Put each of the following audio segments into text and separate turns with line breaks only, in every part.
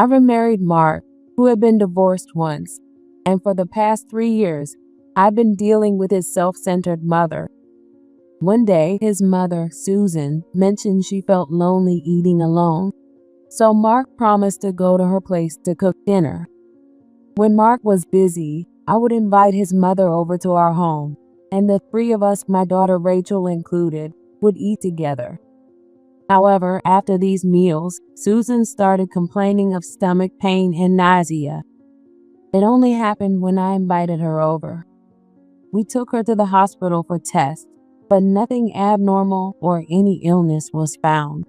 I remarried Mark, who had been divorced once, and for the past 3 years, I've been dealing with his self-centered mother. One day, his mother, Susan, mentioned she felt lonely eating alone, so Mark promised to go to her place to cook dinner. When Mark was busy, I would invite his mother over to our home, and the three of us, my daughter Rachel included, would eat together. However, after these meals, Susan started complaining of stomach pain and nausea. It only happened when I invited her over. We took her to the hospital for tests, but nothing abnormal or any illness was found.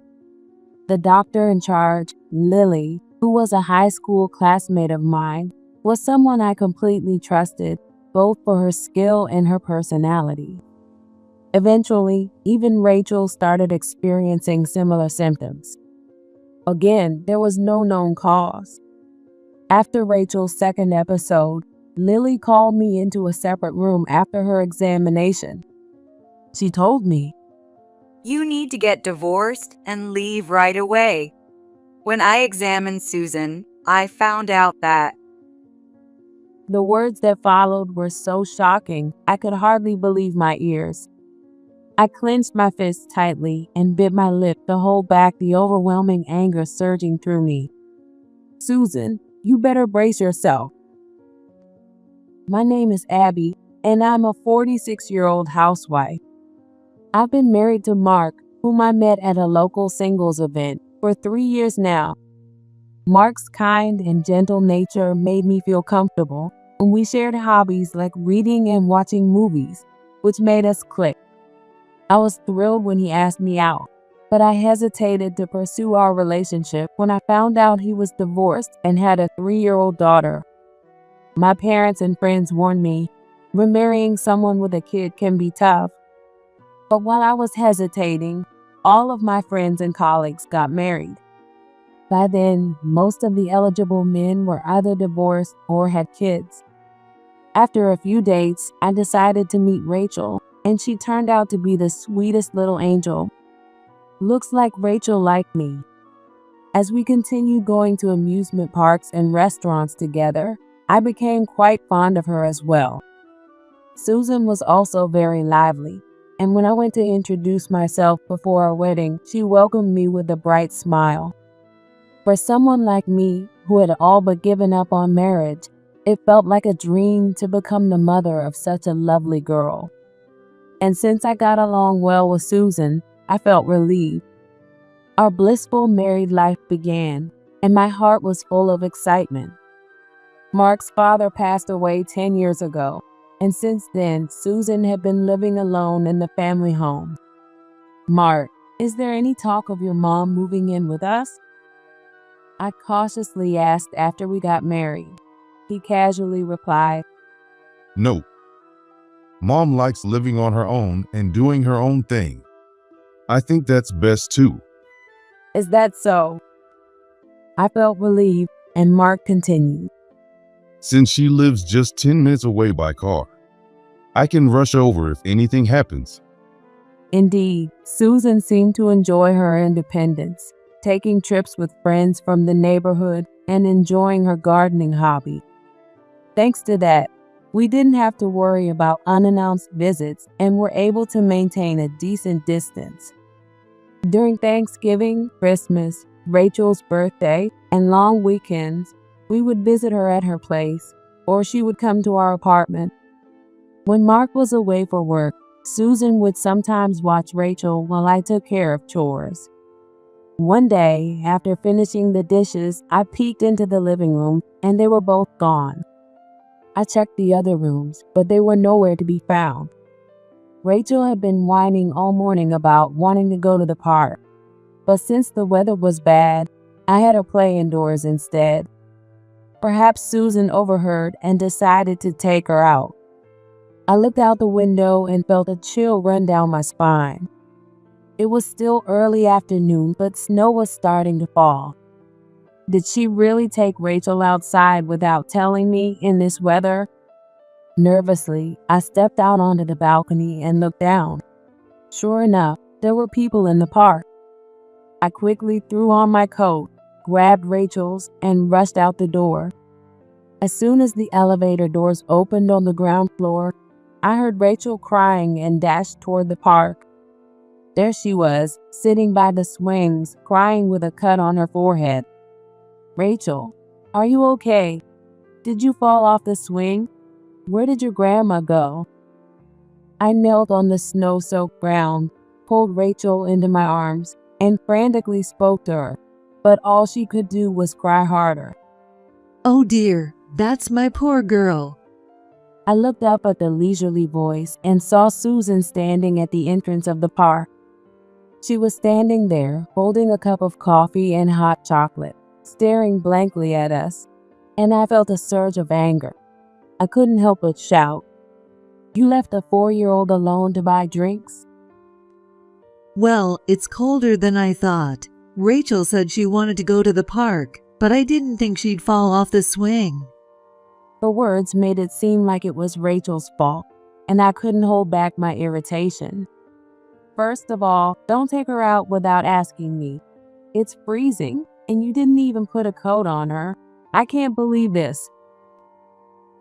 The doctor in charge, Lily, who was a high school classmate of mine, was someone I completely trusted, both for her skill and her personality. Eventually, even Rachel started experiencing similar symptoms. Again, there was no known cause. After Rachel's second episode, Lily called me into a separate room after her examination. She told me,
"You need to get divorced and leave right away." When I examined Susan, I found out that
the words that followed were so shocking, I could hardly believe my ears. I clenched my fists tightly and bit my lip to hold back the overwhelming anger surging through me. "Susan, you better brace yourself. My name is Abby, and I'm a 46-year-old housewife. I've been married to Mark, whom I met at a local singles event, for 3 years now. Mark's kind and gentle nature made me feel comfortable, and we shared hobbies like reading and watching movies, which made us click. I was thrilled when he asked me out, but I hesitated to pursue our relationship when I found out he was divorced and had a 3-year-old daughter. My parents and friends warned me, remarrying someone with a kid can be tough. But while I was hesitating, all of my friends and colleagues got married. By then, most of the eligible men were either divorced or had kids. After a few dates, I decided to meet Rachel, and she turned out to be the sweetest little angel. Looks like Rachel liked me. As we continued going to amusement parks and restaurants together, I became quite fond of her as well. Susan was also very lively, and when I went to introduce myself before our wedding, she welcomed me with a bright smile. For someone like me, who had all but given up on marriage, it felt like a dream to become the mother of such a lovely girl. And since I got along well with Susan, I felt relieved. Our blissful married life began, and my heart was full of excitement. Mark's father passed away 10 years ago, and since then, Susan had been living alone in the family home. "Mark, is there any talk of your mom moving in with us?" I cautiously asked after we got married. He casually replied,
"No. Mom likes living on her own and doing her own thing. I think that's best too."
"Is that so?" I felt relieved, and Mark continued,
"Since she lives just 10 minutes away by car, I can rush over if anything happens."
Indeed, Susan seemed to enjoy her independence, taking trips with friends from the neighborhood and enjoying her gardening hobby. Thanks to that, we didn't have to worry about unannounced visits and were able to maintain a decent distance. During Thanksgiving, Christmas, Rachel's birthday, and long weekends, we would visit her at her place, or she would come to our apartment. When Mark was away for work, Susan would sometimes watch Rachel while I took care of chores. One day, after finishing the dishes, I peeked into the living room and they were both gone. I checked the other rooms, but they were nowhere to be found. Rachel had been whining all morning about wanting to go to the park, but since the weather was bad, I had her play indoors instead. Perhaps Susan overheard and decided to take her out. I looked out the window and felt a chill run down my spine. It was still early afternoon, but snow was starting to fall. Did she really take Rachel outside without telling me in this weather? Nervously, I stepped out onto the balcony and looked down. Sure enough, there were people in the park. I quickly threw on my coat, grabbed Rachel's, and rushed out the door. As soon as the elevator doors opened on the ground floor, I heard Rachel crying and dashed toward the park. There she was, sitting by the swings, crying with a cut on her forehead. "Rachel, are you okay? Did you fall off the swing? Where did your grandma go?" I knelt on the snow-soaked ground, pulled Rachel into my arms, and frantically spoke to her, but all she could do was cry harder.
"Oh dear, that's my poor girl."
I looked up at the leisurely voice and saw Susan standing at the entrance of the park. She was standing there, holding a cup of coffee and hot chocolate, staring blankly at us, and I felt a surge of anger. I couldn't help but shout, "You left a 4-year-old alone to buy drinks?"
"Well, it's colder than I thought. Rachel said she wanted to go to the park, but I didn't think she'd fall off the swing."
Her words made it seem like it was Rachel's fault, and I couldn't hold back my irritation. "First of all, don't take her out without asking me. It's freezing, and you didn't even put a coat on her. I can't believe this."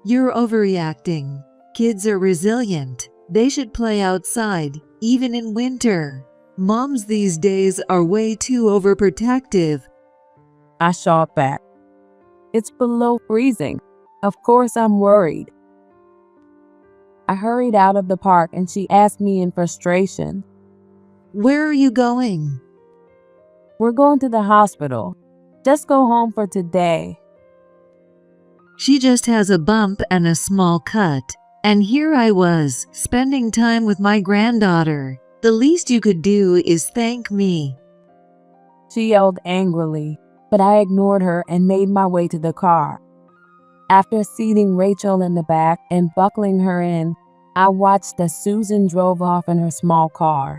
"You're overreacting. Kids are resilient. They should play outside, even in winter. Moms these days are way too overprotective."
I shot back. "It's below freezing. Of course I'm worried." I hurried out of the park and she asked me in frustration,
"Where are you going?"
"We're going to the hospital. Just go home for today."
"She just has a bump and a small cut. And here I was, spending time with my granddaughter. The least you could do is thank me."
She yelled angrily, but I ignored her and made my way to the car. After seating Rachel in the back and buckling her in, I watched as Susan drove off in her small car.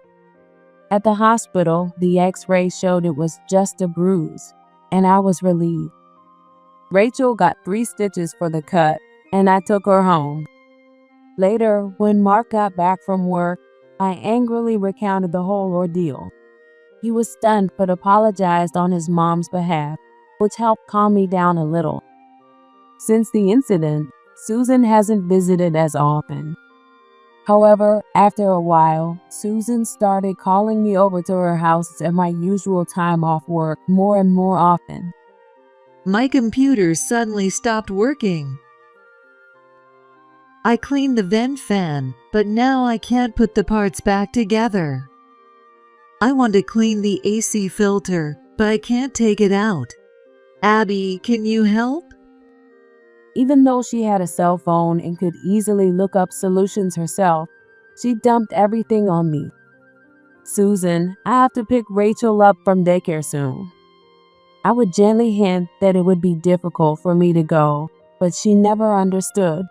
At the hospital, the x-ray showed it was just a bruise, and I was relieved. Rachel got 3 stitches for the cut, and I took her home. Later, when Mark got back from work, I angrily recounted the whole ordeal. He was stunned but apologized on his mom's behalf, which helped calm me down a little. Since the incident, Susan hasn't visited as often. However, after a while, Susan started calling me over to her house at my usual time off work more and more often.
"My computer suddenly stopped working. I cleaned the vent fan, but now I can't put the parts back together. I want to clean the AC filter, but I can't take it out. Abby, can you help?"
Even though she had a cell phone and could easily look up solutions herself, she dumped everything on me. "Susan, I have to pick Rachel up from daycare soon." I would gently hint that it would be difficult for me to go, but she never understood.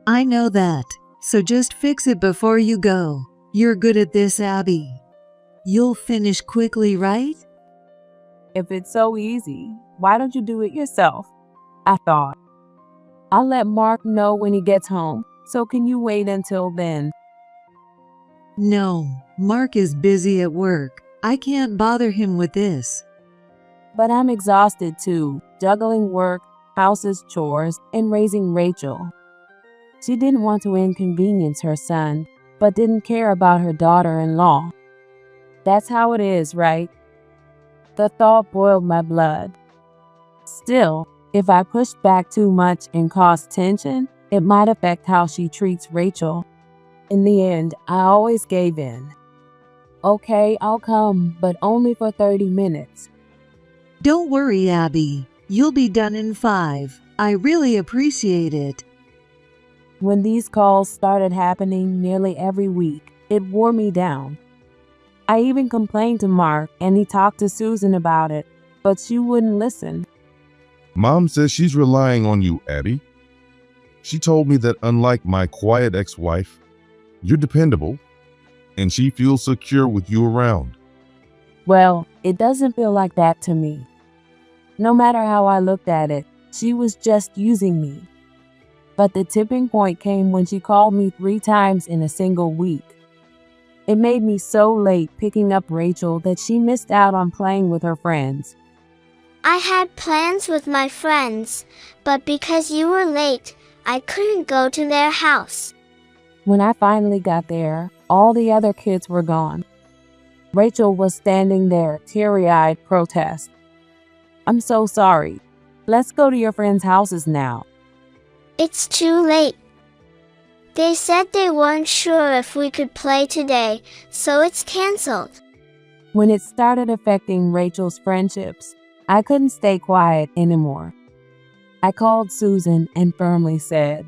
"I know that, so just fix it before you go. You're good at this, Abby. You'll finish quickly, right?"
"If it's so easy, why don't you do it yourself?" I thought. "I'll let Mark know when he gets home, so can you wait until then?"
"No, Mark is busy at work. I can't bother him with this."
But I'm exhausted too, juggling work, house's chores, and raising Rachel. She didn't want to inconvenience her son, but didn't care about her daughter-in-law. That's how it is, right? The thought boiled my blood. Still, if I pushed back too much and caused tension, it might affect how she treats Rachel. In the end, I always gave in. "Okay, I'll come, but only for 30 minutes.
"Don't worry, Abby. You'll be done in 5. I really appreciate it."
When these calls started happening nearly every week, it wore me down. I even complained to Mark, and he talked to Susan about it, but she wouldn't listen.
Mom says she's relying on you, Abby. She told me that unlike my quiet ex-wife, you're dependable, and she feels secure with you around.
Well, it doesn't feel like that to me. No matter how I looked at it, she was just using me. But the tipping point came when she called me 3 times in a single week. It made me so late picking up Rachel that she missed out on playing with her friends.
I had plans with my friends, but because you were late, I couldn't go to their house.
When I finally got there, all the other kids were gone. Rachel was standing there, teary-eyed, protest. "I'm so sorry. Let's go to your friends' houses now."
It's too late. They said they weren't sure if we could play today, so it's canceled.
When it started affecting Rachel's friendships, I couldn't stay quiet anymore. I called Susan and firmly said,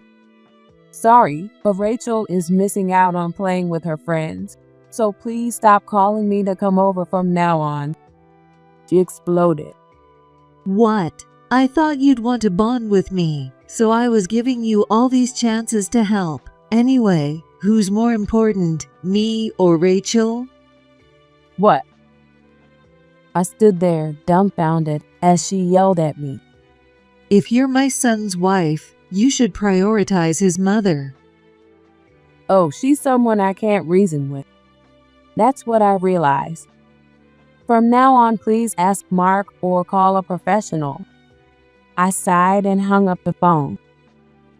"Sorry, but Rachel is missing out on playing with her friends, so please stop calling me to come over from now on." She exploded.
What? I thought you'd want to bond with me, so I was giving you all these chances to help. Anyway, who's more important, me or Rachel?
"What?" I stood there, dumbfounded, as she yelled at me.
If you're my son's wife, you should prioritize his mother.
"Oh, she's someone I can't reason with." That's what I realized. "From now on, please ask Mark or call a professional." I sighed and hung up the phone.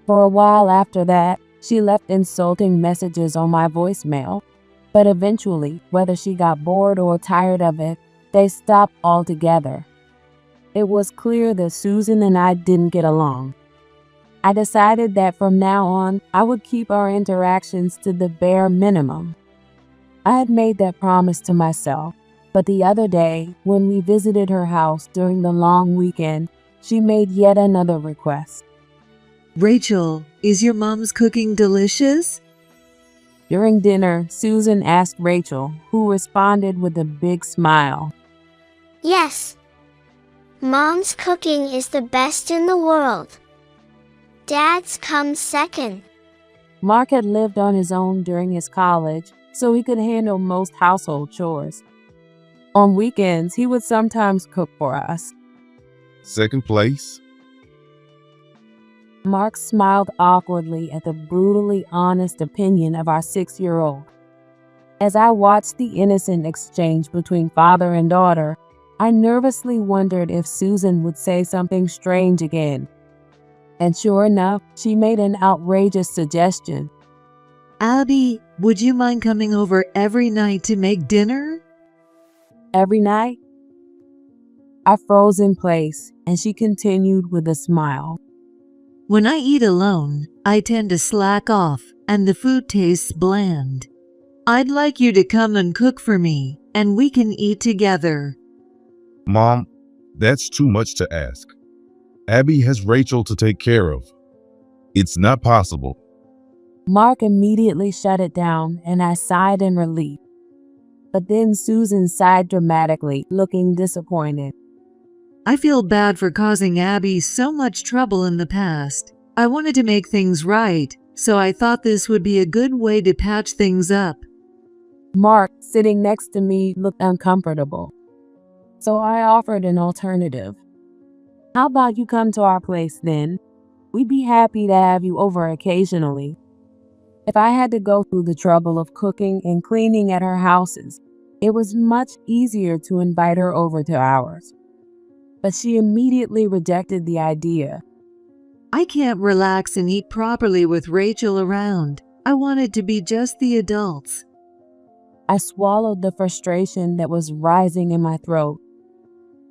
For a while after that, she left insulting messages on my voicemail. But eventually, whether she got bored or tired of it, they stopped altogether. It was clear that Susan and I didn't get along. I decided that from now on, I would keep our interactions to the bare minimum. I had made that promise to myself, but the other day, when we visited her house during the long weekend, she made yet another request.
Rachel, is your mom's cooking delicious?
During dinner, Susan asked Rachel, who responded with a big smile.
Yes. Mom's cooking is the best in the world. Dad's comes second.
Mark had lived on his own during his college, so he could handle most household chores. On weekends, he would sometimes cook for us.
Second place.
Mark smiled awkwardly at the brutally honest opinion of our 6-year-old. As I watched the innocent exchange between father and daughter, I nervously wondered if Susan would say something strange again. And sure enough, she made an outrageous suggestion.
Abby, would you mind coming over every night to make dinner?
Every night? I froze in place, and she continued with a smile.
When I eat alone, I tend to slack off, and the food tastes bland. I'd like you to come and cook for me, and we can eat together.
Mom, that's too much to ask. Abby has Rachel to take care of. It's not possible.
Mark immediately shut it down, and I sighed in relief. But then Susan sighed dramatically, looking disappointed.
I feel bad for causing Abby so much trouble in the past. I wanted to make things right, so I thought this would be a good way to patch things up.
Mark, sitting next to me, looked uncomfortable. So I offered an alternative. "How about you come to our place then? We'd be happy to have you over occasionally." If I had to go through the trouble of cooking and cleaning at her houses, it was much easier to invite her over to ours. But she immediately rejected the idea.
I can't relax and eat properly with Rachel around. I want it to be just the adults.
I swallowed the frustration that was rising in my throat.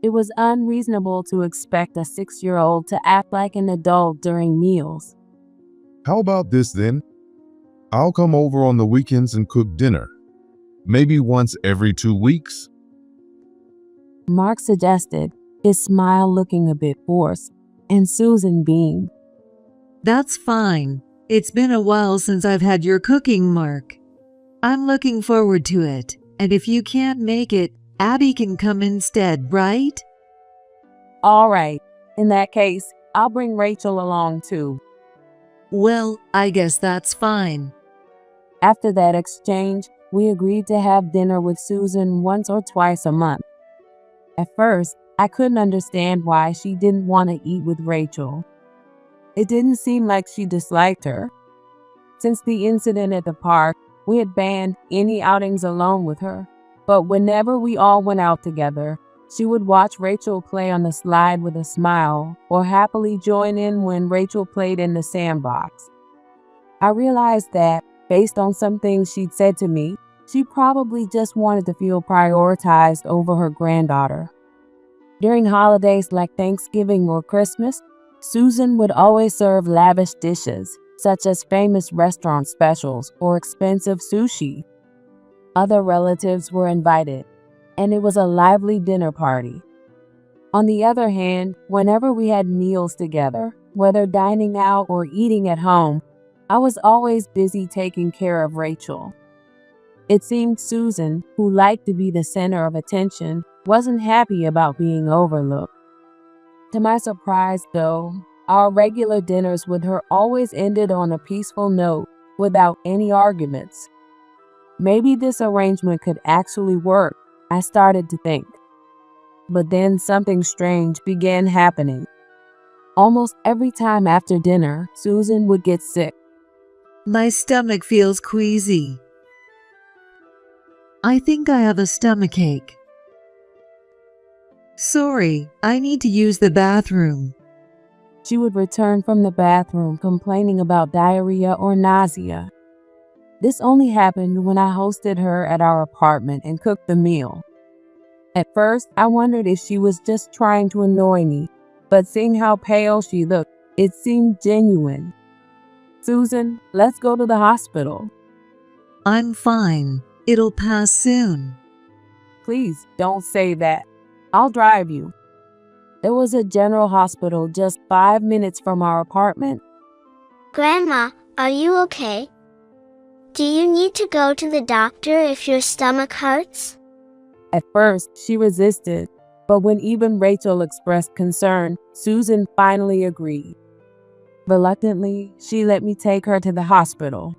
It was unreasonable to expect a 6-year-old to act like an adult during meals.
How about this then? I'll come over on the weekends and cook dinner. Maybe once every 2 weeks.
Mark suggested, his smile looking a bit forced, and Susan beamed.
That's fine. It's been a while since I've had your cooking, Mark. I'm looking forward to it, and if you can't make it, Abby can come instead, right?
All right. In that case, I'll bring Rachel along too.
Well, I guess that's fine.
After that exchange, we agreed to have dinner with Susan once or twice a month. At first, I couldn't understand why she didn't want to eat with Rachel. It didn't seem like she disliked her. Since the incident at the park, we had banned any outings alone with her. But whenever we all went out together, She would watch Rachel play on the slide with a smile, or happily join in when Rachel played in the sandbox. I realized that, based on some things she'd said to me, she probably just wanted to feel prioritized over her granddaughter. During holidays like Thanksgiving or Christmas, Susan would always serve lavish dishes, such as famous restaurant specials or expensive sushi. Other relatives were invited, and it was a lively dinner party. On the other hand, whenever we had meals together, whether dining out or eating at home, I was always busy taking care of Rachel. It seemed Susan, who liked to be the center of attention, wasn't happy about being overlooked. To my surprise, though, our regular dinners with her always ended on a peaceful note, without any arguments. Maybe this arrangement could actually work, I started to think. But then something strange began happening. Almost every time after dinner, Susan would get sick.
My stomach feels queasy. I think I have a stomachache. Sorry, I need to use the bathroom.
She would return from the bathroom complaining about diarrhea or nausea. This only happened when I hosted her at our apartment and cooked the meal. At first, I wondered if she was just trying to annoy me, but seeing how pale she looked, it seemed genuine. Susan, let's go to the hospital.
I'm fine. It'll pass soon.
Please don't say that. I'll drive you. There was a general hospital just 5 minutes from our apartment.
Grandma, are you okay? Do you need to go to the doctor if your stomach hurts?
At first, she resisted, but when even Rachel expressed concern, Susan finally agreed. Reluctantly, she let me take her to the hospital.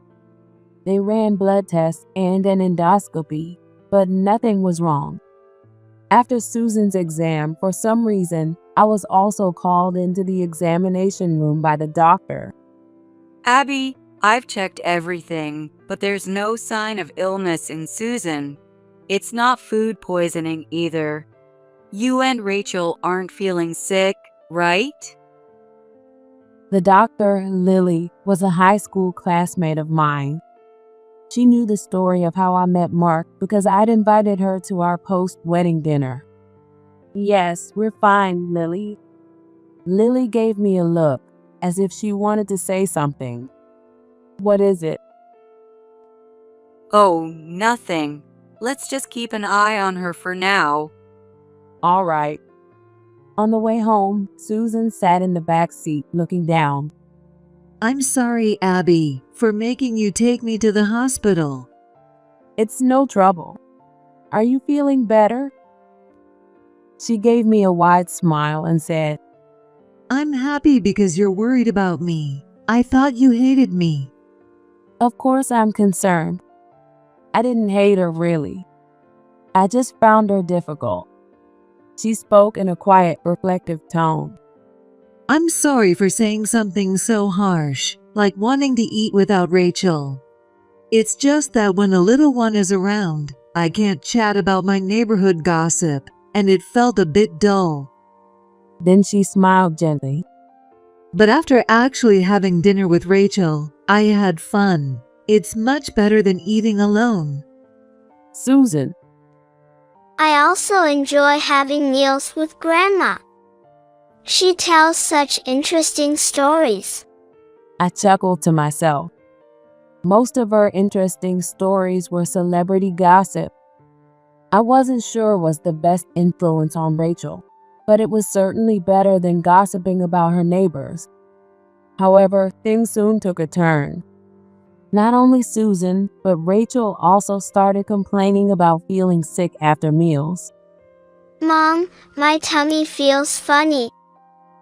They ran blood tests and an endoscopy, but nothing was wrong. After Susan's exam, for some reason, I was also called into the examination room by the doctor.
Abby, I've checked everything, but there's no sign of illness in Susan. It's not food poisoning either. You and Rachel aren't feeling sick, right?
The doctor, Lily, was a high school classmate of mine. She knew the story of how I met Mark because I'd invited her to our post-wedding dinner. Yes, we're fine, Lily. Lily gave me a look, as if she wanted to say something. What is it?
Oh, nothing. Let's just keep an eye on her for now.
All right. On the way home, Susan sat in the back seat looking down.
I'm sorry, Abby, for making you take me to the hospital.
It's no trouble. Are you feeling better? She gave me a wide smile and said,
I'm happy because you're worried about me. I thought you hated me.
Of course I'm concerned. I didn't hate her really. I just found her difficult. She spoke in a quiet, reflective tone.
I'm sorry for saying something so harsh, like wanting to eat without Rachel. It's just that when a little one is around, I can't chat about my neighborhood gossip, and it felt a bit dull.
Then she smiled gently.
But after actually having dinner with Rachel, I had fun. It's much better than eating alone.
Susan.
I also enjoy having meals with Grandma. She tells such interesting stories.
I chuckled to myself. Most of her interesting stories were celebrity gossip. I wasn't sure was the best influence on Rachel, but it was certainly better than gossiping about her neighbors. However, things soon took a turn. Not only Susan, but Rachel also started complaining about feeling sick after meals.
Mom, my tummy feels funny.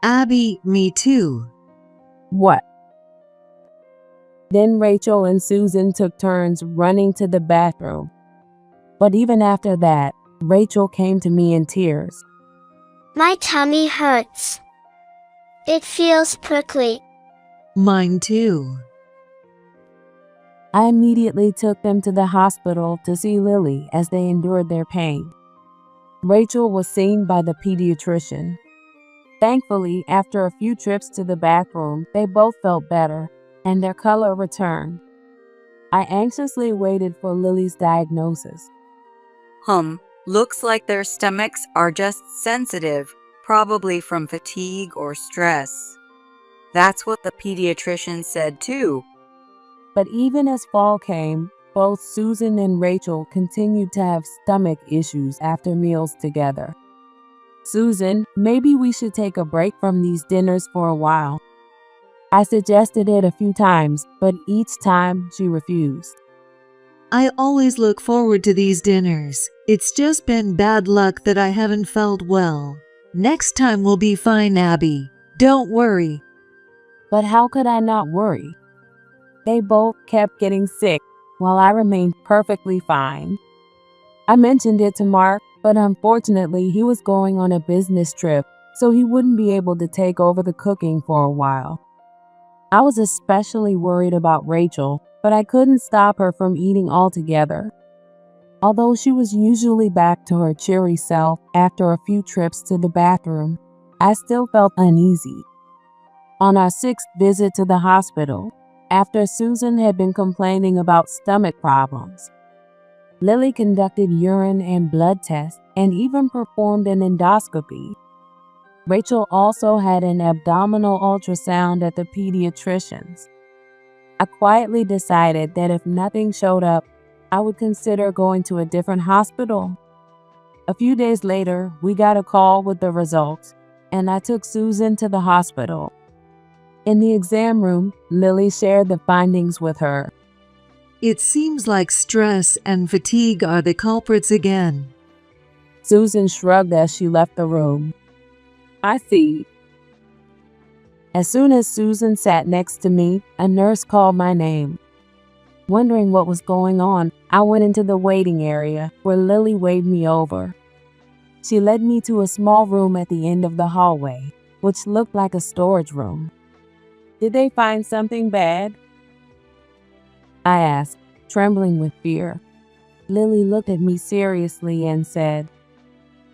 Abby, me too.
What? Then Rachel and Susan took turns running to the bathroom. But even after that, Rachel came to me in tears.
My tummy hurts. It feels prickly.
Mine too.
I immediately took them to the hospital to see Lily as they endured their pain. Rachel was seen by the pediatrician. Thankfully, after a few trips to the bathroom, they both felt better, and their color returned. I anxiously waited for Lily's diagnosis.
Looks like their stomachs are just sensitive, probably from fatigue or stress. That's what the pediatrician said too.
But even as fall came, both Susan and Rachel continued to have stomach issues after meals together. Susan, maybe we should take a break from these dinners for a while. I suggested it a few times, but each time she refused.
I always look forward to these dinners. It's just been bad luck that I haven't felt well. Next time we'll be fine, Abby. Don't worry.
But how could I not worry? They both kept getting sick while I remained perfectly fine. I mentioned it to Mark, but unfortunately he was going on a business trip, so he wouldn't be able to take over the cooking for a while. I was especially worried about Rachel, but I couldn't stop her from eating altogether. Although she was usually back to her cheery self after a few trips to the bathroom, I still felt uneasy. On our 6th visit to the hospital, after Susan had been complaining about stomach problems, Lily conducted urine and blood tests and even performed an endoscopy. Rachel also had an abdominal ultrasound at the pediatrician's. I quietly decided that if nothing showed up, I would consider going to a different hospital. A few days later, we got a call with the results, and I took Susan to the hospital. In the exam room, Lily shared the findings with her.
It seems like stress and fatigue are the culprits again.
Susan shrugged as she left the room. I see. As soon as Susan sat next to me, a nurse called my name. Wondering what was going on, I went into the waiting area where Lily waved me over. She led me to a small room at the end of the hallway, which looked like a storage room. Did they find something bad? I asked, trembling with fear. Lily looked at me seriously and said,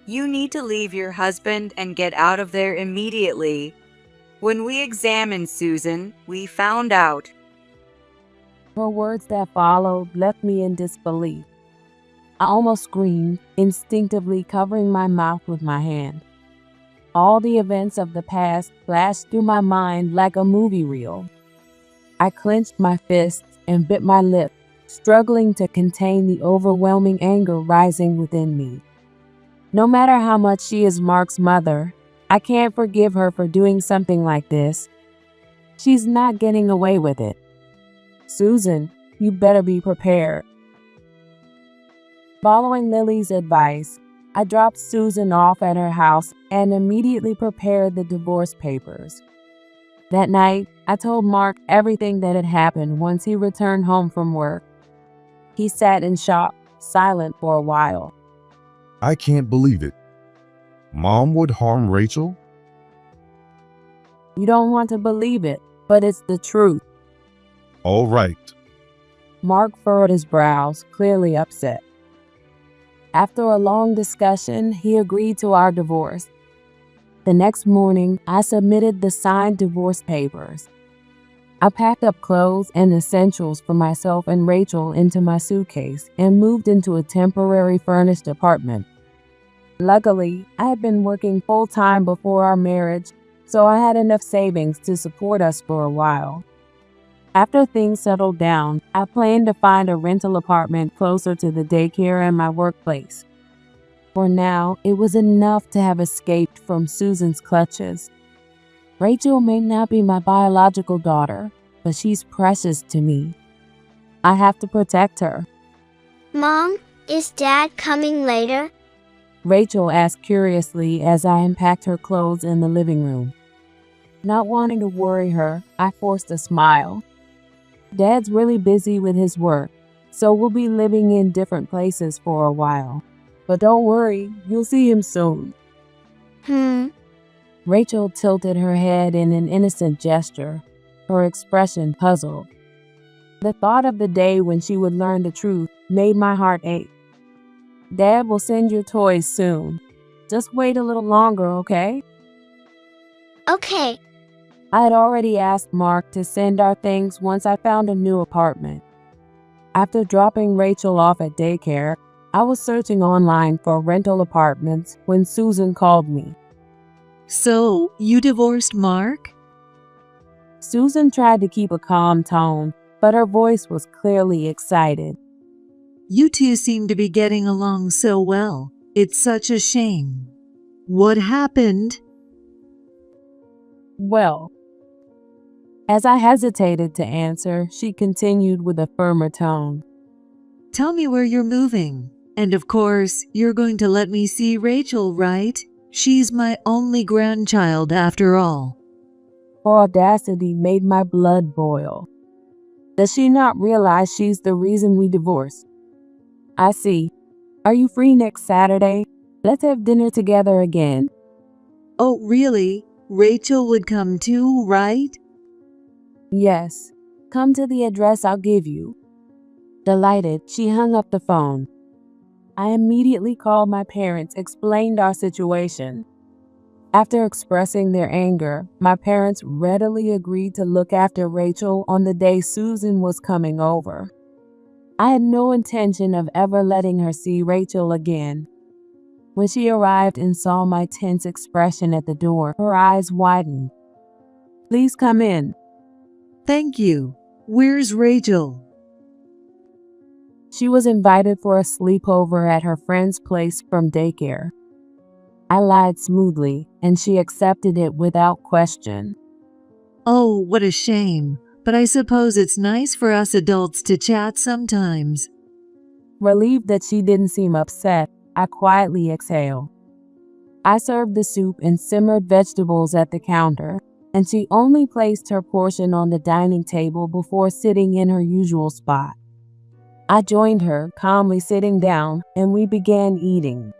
You need to leave your husband and get out of there immediately. When we examined Susan, we found out.
Her words that followed left me in disbelief. I almost screamed, instinctively covering my mouth with my hand. All the events of the past flashed through my mind like a movie reel. I clenched my fists and bit my lip, struggling to contain the overwhelming anger rising within me. No matter how much she is Mark's mother, I can't forgive her for doing something like this. She's not getting away with it. Susan, you better be prepared. Following Lily's advice, I dropped Susan off at her house and immediately prepared the divorce papers. That night, I told Mark everything that had happened once he returned home from work. He sat in shock, silent for a while.
I can't believe it. Mom would harm Rachel?
You don't want to believe it, but it's the truth.
All right.
Mark furrowed his brows, clearly upset. After a long discussion, he agreed to our divorce. The next morning, I submitted the signed divorce papers. I packed up clothes and essentials for myself and Rachel into my suitcase and moved into a temporary furnished apartment. Luckily, I had been working full-time before our marriage, so I had enough savings to support us for a while. After things settled down, I planned to find a rental apartment closer to the daycare and my workplace. For now, it was enough to have escaped from Susan's clutches. Rachel may not be my biological daughter, but she's precious to me. I have to protect her.
Mom, is Dad coming later?
Rachel asked curiously as I unpacked her clothes in the living room. Not wanting to worry her, I forced a smile. Dad's really busy with his work, so we'll be living in different places for a while. But don't worry, you'll see him soon. Rachel tilted her head in an innocent gesture, her expression puzzled. The thought of the day when she would learn the truth made my heart ache. Dad will send your toys soon. Just wait a little longer, okay?
Okay.
I had already asked Mark to send our things once I found a new apartment. After dropping Rachel off at daycare, I was searching online for rental apartments when Susan called me.
So, you divorced Mark?
Susan tried to keep a calm tone, but her voice was clearly excited.
You two seem to be getting along so well. It's such a shame. What happened?
Well, as I hesitated to answer, she continued with a firmer tone.
Tell me where you're moving. And of course, you're going to let me see Rachel, right? She's my only grandchild after all.
Her audacity made my blood boil. Does she not realize she's the reason we divorced? I see. Are you free next Saturday? Let's have dinner together again.
Oh, really? Rachel would come too, right?
Yes. Come to the address I'll give you. Delighted, she hung up the phone. I immediately called my parents, explained our situation. After expressing their anger, my parents readily agreed to look after Rachel on the day Susan was coming over. I had no intention of ever letting her see Rachel again. When she arrived and saw my tense expression at the door, her eyes widened. Please come in.
Thank you. Where's Rachel?
She was invited for a sleepover at her friend's place from daycare. I lied smoothly, and she accepted it without question.
Oh, what a shame. But I suppose it's nice for us adults to chat sometimes.
Relieved that she didn't seem upset, I quietly exhaled. I served the soup and simmered vegetables at the counter, and she only placed her portion on the dining table before sitting in her usual spot. I joined her, calmly sitting down, and we began eating.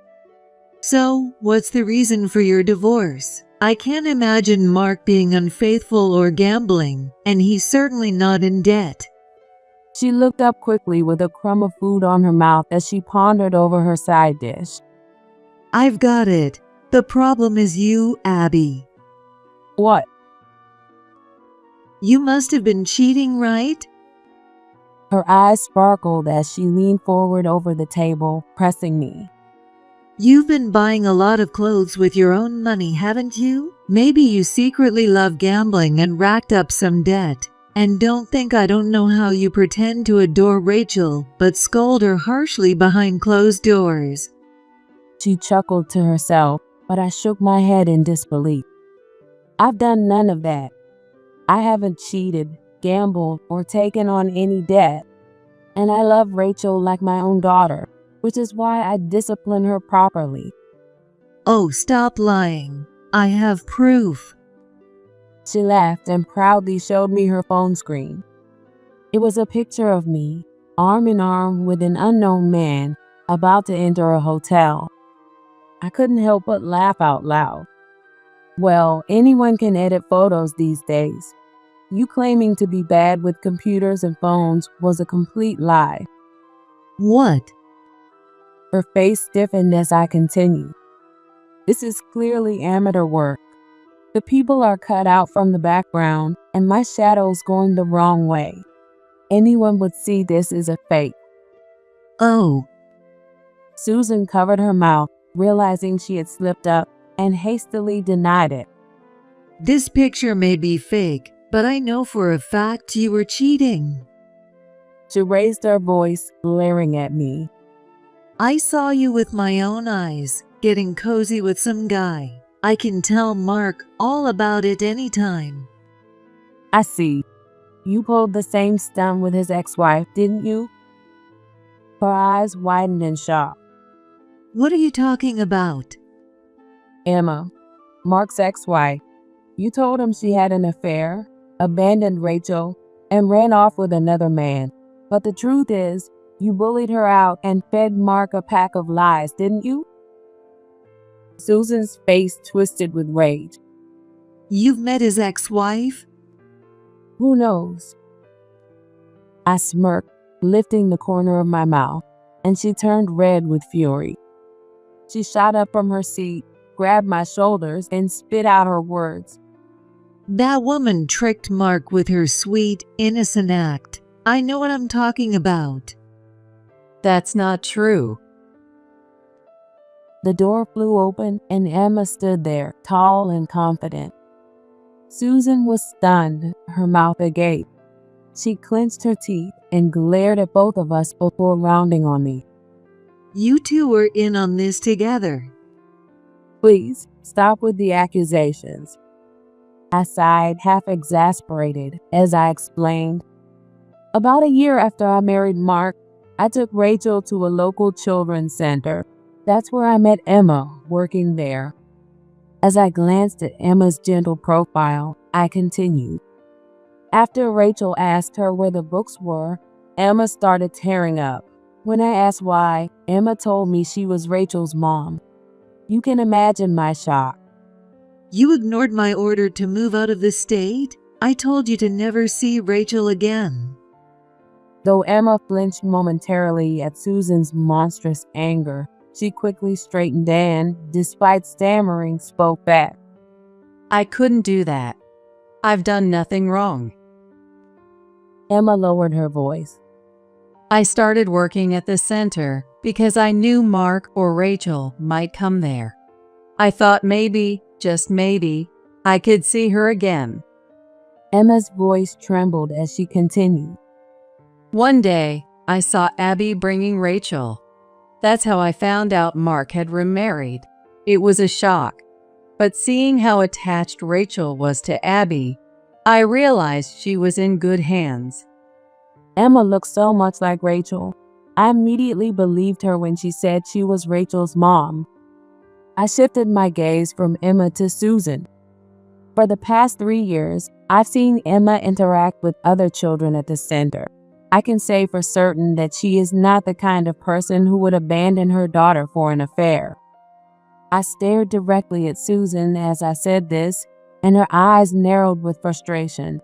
So, what's the reason for your divorce? I can't imagine Mark being unfaithful or gambling, and he's certainly not in debt.
She looked up quickly with a crumb of food on her mouth as she pondered over her side dish.
I've got it. The problem is you, Abby.
What?
You must have been cheating, right?
Her eyes sparkled as she leaned forward over the table, pressing me.
You've been buying a lot of clothes with your own money, haven't you? Maybe you secretly love gambling and racked up some debt. And don't think I don't know how you pretend to adore Rachel, but scold her harshly behind closed doors.
She chuckled to herself, but I shook my head in disbelief. I've done none of that. I haven't cheated, gambled, or taken on any debt. And I love Rachel like my own daughter, which is why I discipline her properly.
Oh, stop lying. I have proof.
She laughed and proudly showed me her phone screen. It was a picture of me, arm in arm with an unknown man, about to enter a hotel. I couldn't help but laugh out loud. Well, anyone can edit photos these days. You claiming to be bad with computers and phones was a complete lie.
What?
Her face stiffened as I continued. This is clearly amateur work. The people are cut out from the background, and my shadow's going the wrong way. Anyone would see this as a fake.
Oh.
Susan covered her mouth, realizing she had slipped up, and hastily denied it.
This picture may be fake, but I know for a fact you were cheating.
She raised her voice, glaring at me.
I saw you with my own eyes, getting cozy with some guy. I can tell Mark all about it anytime.
I see. You pulled the same stunt with his ex-wife, didn't you? Her eyes widened in shock.
What are you talking about?
Emma, Mark's ex-wife. You told him she had an affair, abandoned Rachel, and ran off with another man. But the truth is, you bullied her out and fed Mark a pack of lies, didn't you? Susan's face twisted with rage.
You've met his ex-wife?
Who knows? I smirked, lifting the corner of my mouth, and she turned red with fury. She shot up from her seat, grabbed my shoulders, and spit out her words.
That woman tricked Mark with her sweet, innocent act. I know what I'm talking about.
That's not true.
The door flew open and Emma stood there, tall and confident. Susan was stunned, her mouth agape. She clenched her teeth and glared at both of us before rounding on me.
You two were in on this together.
Please, stop with the accusations. I sighed, half exasperated, as I explained. About a year after I married Mark, I took Rachel to a local children's center. That's where I met Emma, working there. As I glanced at Emma's gentle profile, I continued. After Rachel asked her where the books were, Emma started tearing up. When I asked why, Emma told me she was Rachel's mom. You can imagine my shock.
You ignored my order to move out of the state? I told you to never see Rachel again.
Though Emma flinched momentarily at Susan's monstrous anger, she quickly straightened and, despite stammering, spoke back.
I couldn't do that. I've done nothing wrong.
Emma lowered her voice.
I started working at the center because I knew Mark or Rachel might come there. I thought maybe, just maybe, I could see her again.
Emma's voice trembled as she continued.
One day, I saw Abby bringing Rachel. That's how I found out Mark had remarried. It was a shock. But seeing how attached Rachel was to Abby, I realized she was in good hands.
Emma looked so much like Rachel. I immediately believed her when she said she was Rachel's mom. I shifted my gaze from Emma to Susan. For the past 3 years, I've seen Emma interact with other children at the center. I can say for certain that she is not the kind of person who would abandon her daughter for an affair. I stared directly at Susan as I said this, and her eyes narrowed with frustration.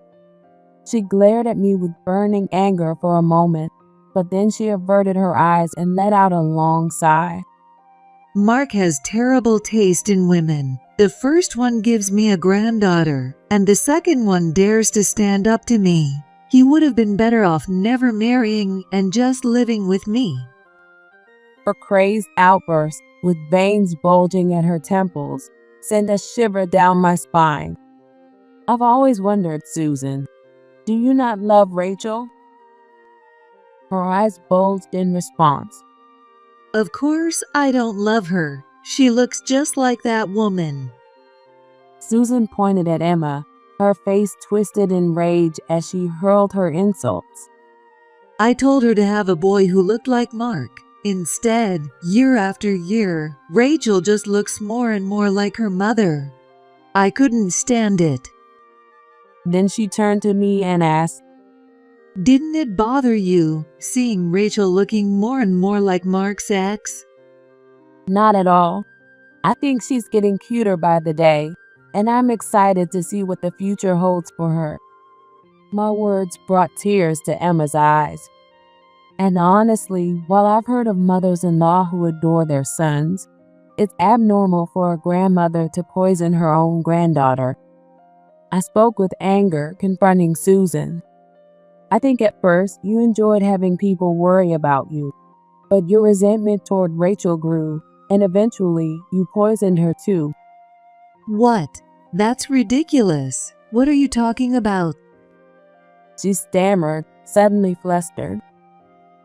She glared at me with burning anger for a moment, but then she averted her eyes and let out a long sigh.
Mark has terrible taste in women. The first one gives me a granddaughter, and the second one dares to stand up to me. He would have been better off never marrying and just living with me.
Her crazed outburst, with veins bulging at her temples, sent a shiver down my spine. I've always wondered, Susan, do you not love Rachel? Her eyes bulged in response.
Of course I don't love her. She looks just like that woman.
Susan pointed at Emma, her face twisted in rage as she hurled her insults.
I told her to have a boy who looked like Mark. Instead, year after year, Rachel just looks more and more like her mother. I couldn't stand it.
Then she turned to me and asked,
Didn't it bother you, seeing Rachel looking more and more like Mark's ex?
Not at all. I think she's getting cuter by the day, and I'm excited to see what the future holds for her. My words brought tears to Emma's eyes. And honestly, while I've heard of mothers-in-law who adore their sons, it's abnormal for a grandmother to poison her own granddaughter. I spoke with anger, confronting Susan. I think at first you enjoyed having people worry about you, but your resentment toward Rachel grew, and eventually you poisoned her too.
What? That's ridiculous. What are you talking about?
She stammered, suddenly flustered,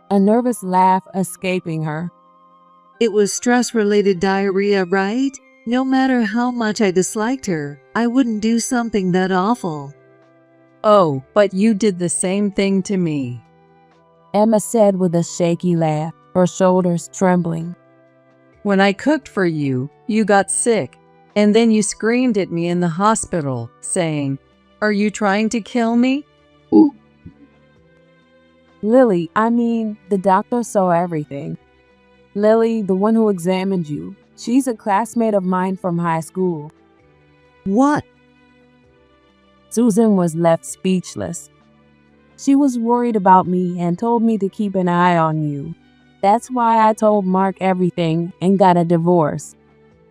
a nervous laugh escaping her.
It was stress-related diarrhea, right? No matter how much I disliked her, I wouldn't do something that awful.
Oh, but you did the same thing to me.
Emma said with a shaky laugh, her shoulders trembling.
When I cooked for you, you got sick, and then you screamed at me in the hospital, saying, "Are you trying to kill me?"
Lily, the doctor saw everything. Lily, the one who examined you, she's a classmate of mine from high school.
What?
Susan was left speechless. She was worried about me and told me to keep an eye on you. That's why I told Mark everything and got a divorce.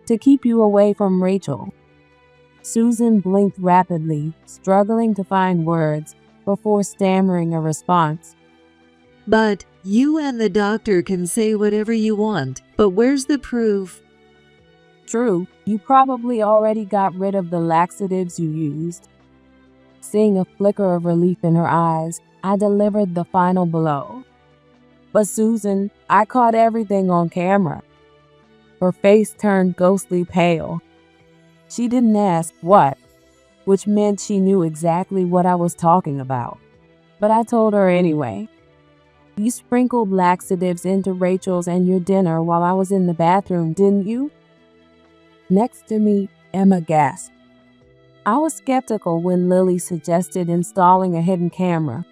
To keep you away from Rachel. Susan blinked rapidly, struggling to find words before stammering a response.
But you and the doctor can say whatever you want, but where's the proof?
True, you probably already got rid of the laxatives you used. Seeing a flicker of relief in her eyes, I delivered the final blow. But Susan, I caught everything on camera. Her face turned ghostly pale. She didn't ask what, which meant she knew exactly what I was talking about. But I told her anyway. You sprinkled laxatives into Rachel's and your dinner while I was in the bathroom, didn't you? Next to me, Emma gasped. I was skeptical when Lily suggested installing a hidden camera.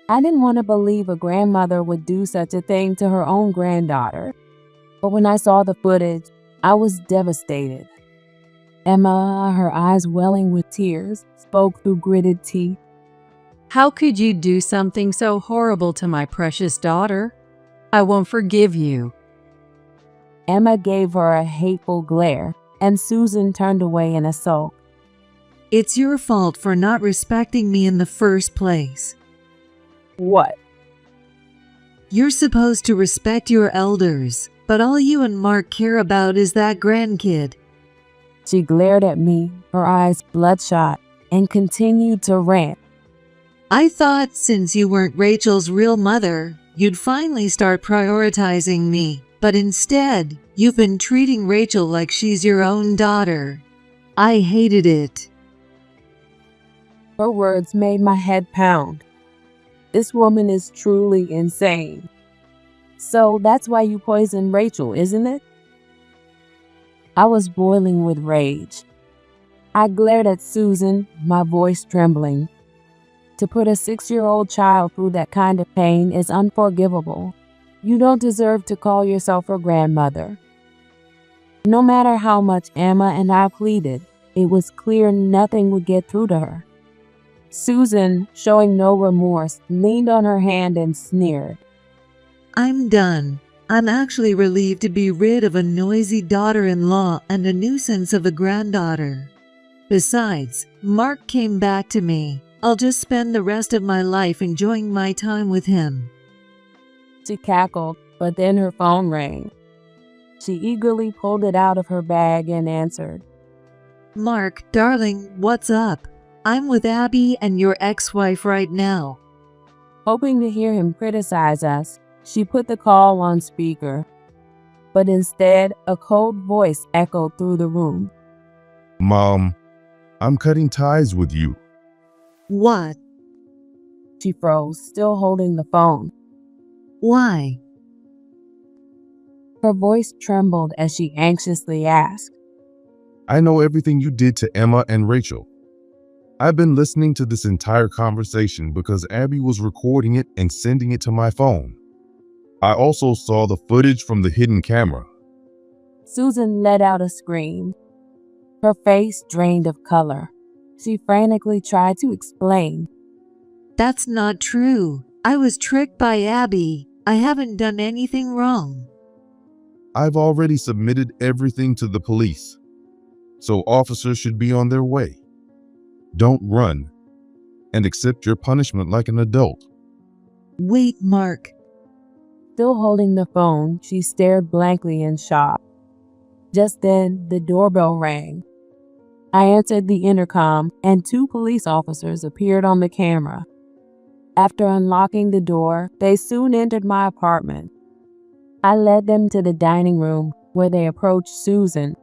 I didn't want to believe a grandmother would do such a thing to her own granddaughter. But when I saw the footage, I was devastated. Emma, her eyes welling with tears, spoke through gritted teeth.
How could you do something so horrible to my precious daughter? I won't forgive you.
Emma gave her a hateful glare, and Susan turned away in a sulk.
It's your fault for not respecting me in the first place.
What?
You're supposed to respect your elders, but all you and Mark care about is that grandkid.
She glared at me, her eyes bloodshot, and continued to rant.
I thought since you weren't Rachel's real mother, you'd finally start prioritizing me, but instead, you've been treating Rachel like she's your own daughter. I hated it.
Her words made my head pound. This woman is truly insane. So that's why you poisoned Rachel, isn't it? I was boiling with rage. I glared at Susan, my voice trembling. To put a 6-year-old child through that kind of pain is unforgivable. You don't deserve to call yourself her grandmother. No matter how much Emma and I pleaded, it was clear nothing would get through to her. Susan, showing no remorse, leaned on her hand and sneered.
I'm done. I'm actually relieved to be rid of a noisy daughter-in-law and a nuisance of a granddaughter. Besides, Mark came back to me. I'll just spend the rest of my life enjoying my time with him.
She cackled, but then her phone rang. She eagerly pulled it out of her bag and answered.
Mark, darling, what's up? I'm with Abby and your ex-wife right now.
Hoping to hear him criticize us, she put the call on speaker. But instead, a cold voice echoed through the room.
Mom, I'm cutting ties with you.
What?
She froze, still holding the phone.
Why?
Her voice trembled as she anxiously asked.
I know everything you did to Emma and Rachel. I've been listening to this entire conversation because Abby was recording it and sending it to my phone. I also saw the footage from the hidden camera.
Susan let out a scream. Her face drained of color. She frantically tried to explain.
That's not true. I was tricked by Abby. I haven't done anything wrong.
I've already submitted everything to the police, so officers should be on their way. Don't run, and accept your punishment like an adult.
Wait, Mark.
Still holding the phone, she stared blankly in shock. Just then, the doorbell rang. I answered the intercom, and 2 police officers appeared on the camera. After unlocking the door, they soon entered my apartment. I led them to the dining room, where they approached Susan.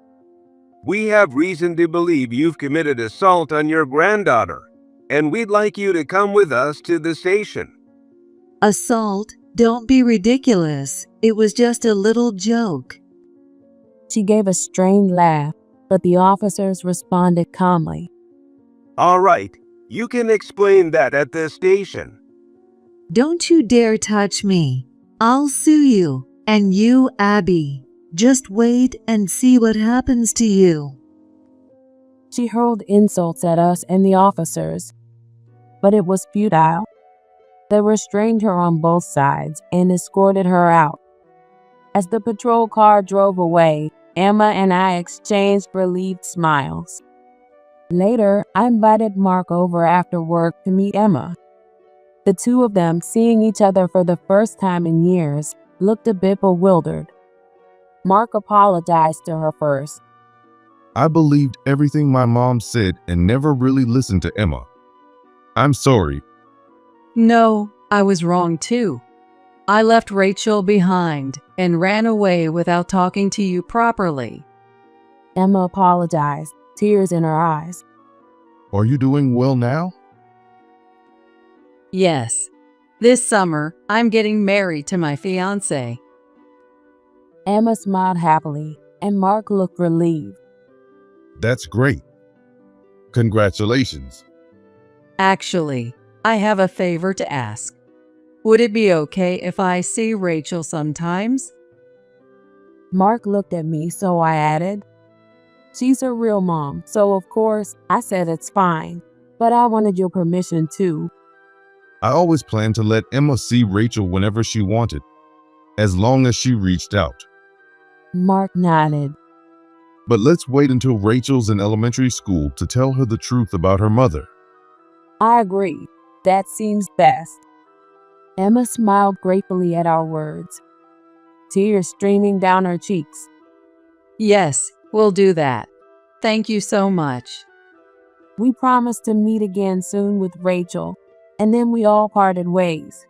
We have reason to believe you've committed assault on your granddaughter, and we'd like you to come with us to the station.
Assault? Don't be ridiculous. It was just a little joke.
She gave a strained laugh, but the officers responded calmly.
All right, you can explain that at the station.
Don't you dare touch me. I'll sue you. And you, Abby. Just wait and see what happens to you.
She hurled insults at us and the officers, but it was futile. They restrained her on both sides and escorted her out. As the patrol car drove away, Emma and I exchanged relieved smiles. Later, I invited Mark over after work to meet Emma. The two of them, seeing each other for the first time in years, looked a bit bewildered. Mark apologized to her first.
I believed everything my mom said and never really listened to Emma. I'm sorry.
No, I was wrong too. I left Rachel behind and ran away without talking to you properly.
Emma apologized, tears in her eyes.
Are you doing well now?
Yes. This summer, I'm getting married to my fiancé.
Emma smiled happily, and Mark looked relieved.
That's great. Congratulations.
Actually, I have a favor to ask. Would it be okay if I see Rachel sometimes?
Mark looked at me, so I added, "She's her real mom, so of course I said it's fine, but I wanted your permission too."
I always planned to let Emma see Rachel whenever she wanted, as long as she reached out.
Mark nodded.
But let's wait until Rachel's in elementary school to tell her the truth about her mother.
I agree. That seems best. Emma smiled gratefully at our words, tears streaming down her cheeks.
Yes, we'll do that. Thank you so much.
We promised to meet again soon with Rachel, and then we all parted ways.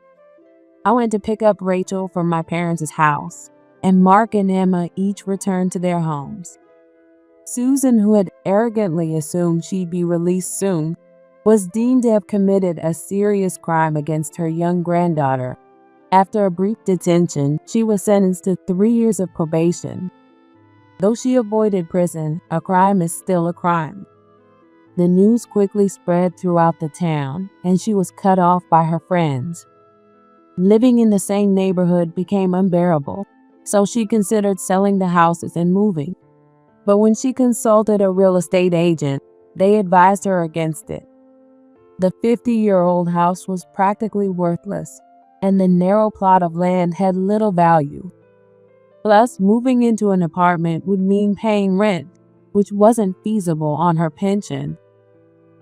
I went to pick up Rachel from my parents' house, and Mark and Emma each returned to their homes. Susan, who had arrogantly assumed she'd be released soon, was deemed to have committed a serious crime against her young granddaughter. After a brief detention, she was sentenced to 3 years of probation. Though she avoided prison, a crime is still a crime. The news quickly spread throughout the town, and she was cut off by her friends. Living in the same neighborhood became unbearable, so she considered selling the houses and moving. But when she consulted a real estate agent, they advised her against it. The 50-year-old house was practically worthless, and the narrow plot of land had little value. Plus, moving into an apartment would mean paying rent, which wasn't feasible on her pension.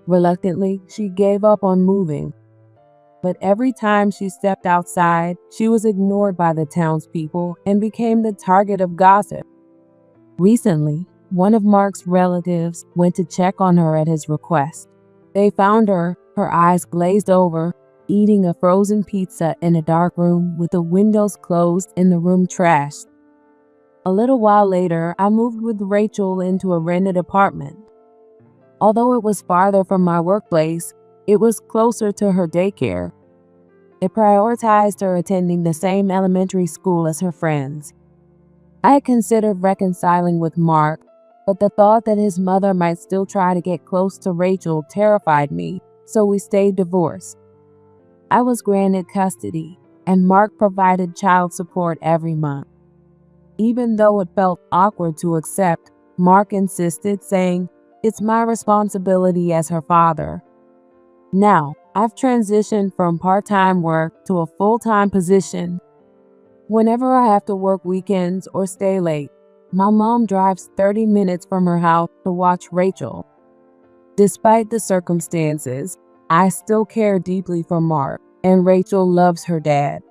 Reluctantly, she gave up on moving. But every time she stepped outside, she was ignored by the townspeople and became the target of gossip. Recently, one of Mark's relatives went to check on her at his request. They found her eyes glazed over, eating a frozen pizza in a dark room with the windows closed and the room trashed. A little while later, I moved with Rachel into a rented apartment. Although it was farther from my workplace, it was closer to her daycare. It prioritized her attending the same elementary school as her friends. I had considered reconciling with Mark, but the thought that his mother might still try to get close to Rachel terrified me, so we stayed divorced. I was granted custody, and Mark provided child support every month. Even though it felt awkward to accept, Mark insisted, saying, "It's my responsibility as her father." Now, I've transitioned from part-time work to a full-time position. Whenever I have to work weekends or stay late, my mom drives 30 minutes from her house to watch Rachel. Despite the circumstances, I still care deeply for Mark, and Rachel loves her dad.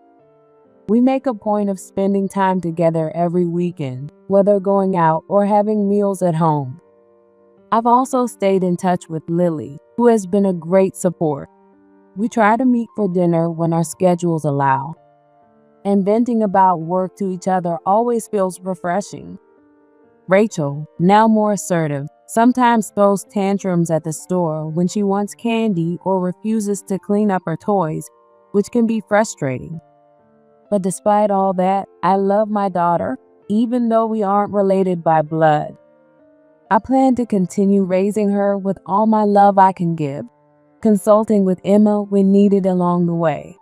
We make a point of spending time together every weekend, whether going out or having meals at home. I've also stayed in touch with Lily, who has been a great support. We try to meet for dinner when our schedules allow. And venting about work to each other always feels refreshing. Rachel, now more assertive, sometimes throws tantrums at the store when she wants candy or refuses to clean up her toys, which can be frustrating. But despite all that, I love my daughter, even though we aren't related by blood. I plan to continue raising her with all my love I can give, consulting with Emma when needed along the way.